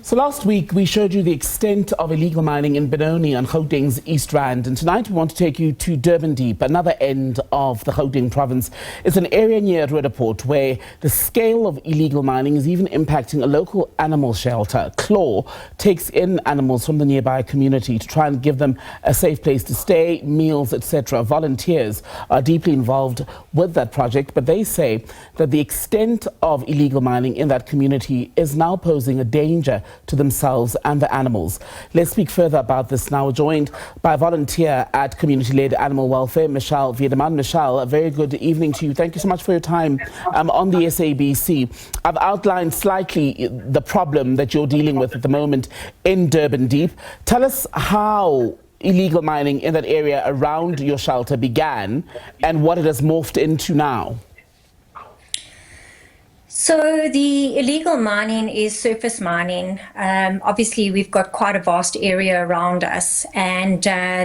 So last week we showed you the extent of illegal mining in Benoni on Gauteng's East Rand, and tonight we want to take you to Durban Deep, another end of the Gauteng province. It's an area near Roodepoort where the scale of illegal mining is even impacting a local animal shelter. Claw takes in animals from the nearby community to try and give them a safe place to stay, meals, etc. Volunteers are deeply involved with that project, but they say that the extent of illegal mining in that community is now posing a danger to themselves and the animals. Let's speak further about this now. We're joined by a volunteer at Community-Led Animal Welfare, Michelle Weedman. Michelle, a very good evening to you. Thank you so much for your time on the SABC. I've outlined slightly the problem that you're dealing with at the moment in Durban Deep. Tell us how illegal mining in that area around your shelter began and what it has morphed into now. So the illegal mining is surface mining. Obviously, we've got quite a vast area around us, and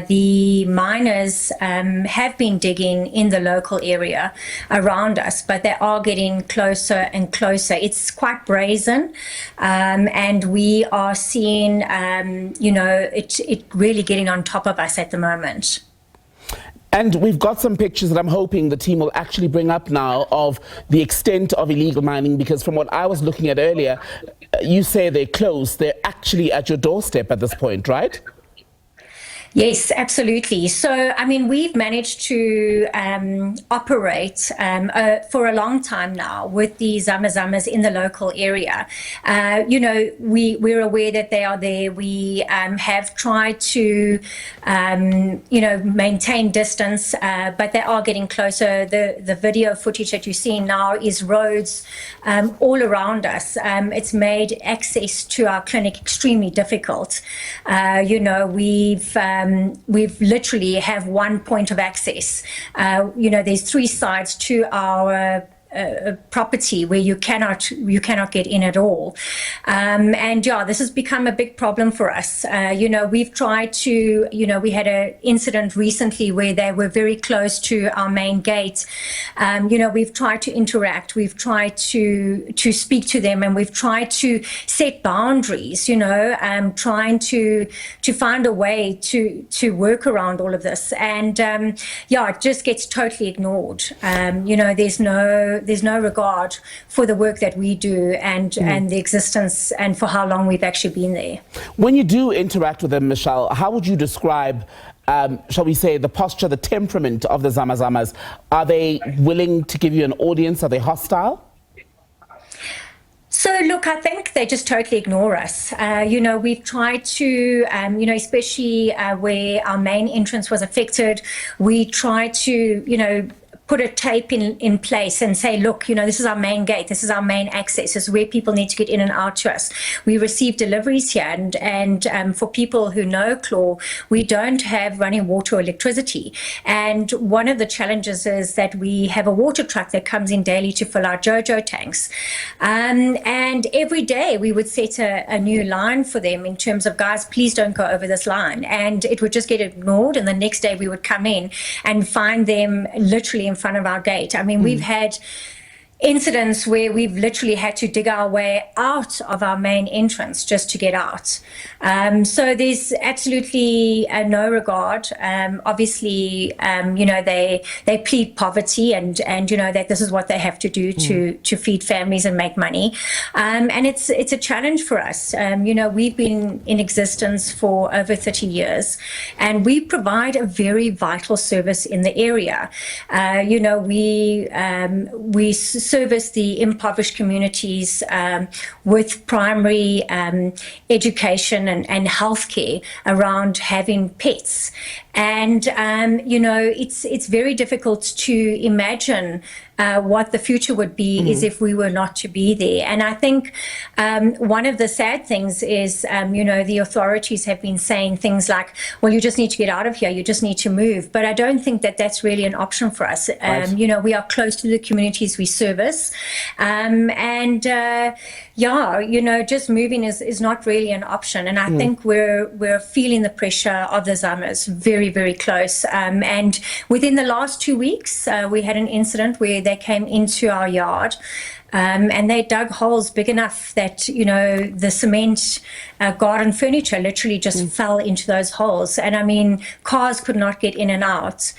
the miners have been digging in the local area around us, but they are getting closer and closer. It's quite brazen, and we are seeing, it really getting on top of us at the moment. And we've got some pictures that I'm hoping the team will actually bring up now of the extent of illegal mining, because from what I was looking at earlier, you say they're close. They're actually at your doorstep at this point, right? Yes, absolutely. So, I mean, we've managed to operate for a long time now with the zamazamas in the local area. We're aware that they are there. We have tried to, maintain distance, but they are getting closer. The video footage that you're seeing now is roads all around us. It's made access to our clinic extremely difficult. We've literally have one point of access. There's three sides to our property where you cannot get in at all, this has become a big problem for us. We've tried to, we had an incident recently where they were very close to our main gate. We've tried to interact, we've tried to speak to them, and we've tried to set boundaries, trying to find a way to work around all of this, and it just gets totally ignored. There's no regard for the work that we do and the existence and for how long we've actually been there. When you do interact with them, Michelle, how would you describe, shall we say, the posture, the temperament of the zamazamas? Are they willing to give you an audience? Are they hostile? So, look, I think they just totally ignore us. We've tried to, especially where our main entrance was affected, we tried to, put a tape in place and say, look, this is our main gate, this is our main access, this is where people need to get in and out to us. We receive deliveries here, and for people who know Claw, we don't have running water or electricity. And one of the challenges is that we have a water truck that comes in daily to fill our JoJo tanks. And every day we would set a new line for them in terms of, guys, please don't go over this line. And it would just get ignored. And the next day we would come in and find them literally in front of our gate. I mean, we've had incidents where we've literally had to dig our way out of our main entrance just to get out. So there's absolutely no regard. Obviously, they plead poverty and that this is what they have to do to feed families and make money. And it's a challenge for us. We've been in existence for over 30 years, and we provide a very vital service in the area. We service the impoverished communities with primary education and healthcare around having pets. And, it's very difficult to imagine what the future would be is if we were not to be there. And I think one of the sad things is, the authorities have been saying things like, well, you just need to get out of here, you just need to move. But I don't think that that's really an option for us. Right. We are close to the communities we service. Just moving is not really an option. And I think we're feeling the pressure of the Zamas very very, very close. And within the last 2 weeks, we had an incident where they came into our yard. And they dug holes big enough that, you know, the cement garden furniture literally just fell into those holes. And I mean, cars could not get in and out.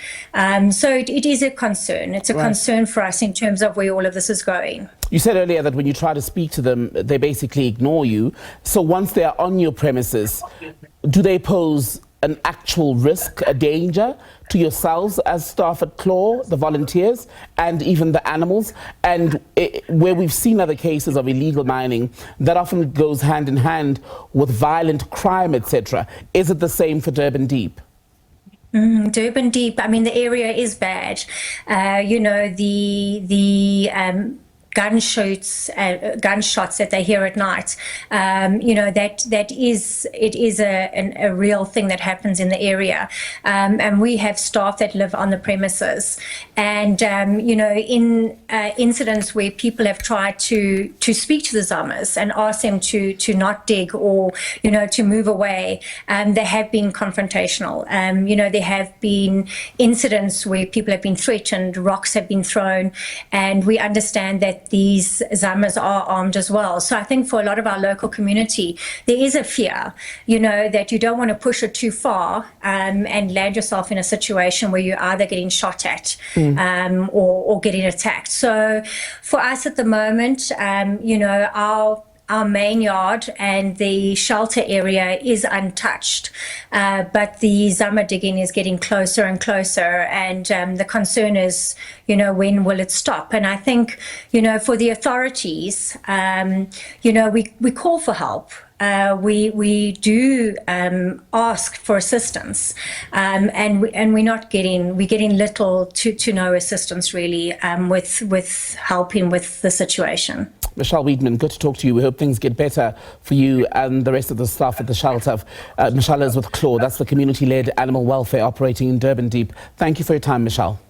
So it is a concern. It's a concern for us in terms of where all of this is going. You said earlier that when you try to speak to them, they basically ignore you. So once they are on your premises, do they pose an actual risk, a danger to yourselves as staff at Claw, the volunteers, and even the animals? And where we've seen other cases of illegal mining, that often goes hand in hand with violent crime, etc. Is it the same for Durban Deep? Durban Deep, I mean, the area is bad. You know, the gunshots that they hear at night, you know, it is a real thing that happens in the area. And we have staff that live on the premises. And, you know, in incidents where people have tried to speak to the Zamas and ask them to not dig or, you know, to move away, they have been confrontational. You know, there have been incidents where people have been threatened, rocks have been thrown, and we understand that these Zamas are armed as well. So I think for a lot of our local community, there is a fear, you know, that you don't want to push it too far and land yourself in a situation where you're either getting shot at or getting attacked. So for us at the moment, you know, our main yard and the shelter area is untouched, but the Zama digging is getting closer and closer, and the concern is, you know, when will it stop? And I think, you know, for the authorities, you know, we call for help. We do ask for assistance, and we're getting little to no assistance really with helping with the situation. Michelle Weedman, good to talk to you. We hope things get better for you and the rest of the staff at the shelter. Michelle is with Claw. That's the community-led animal welfare operating in Durban Deep. Thank you for your time, Michelle.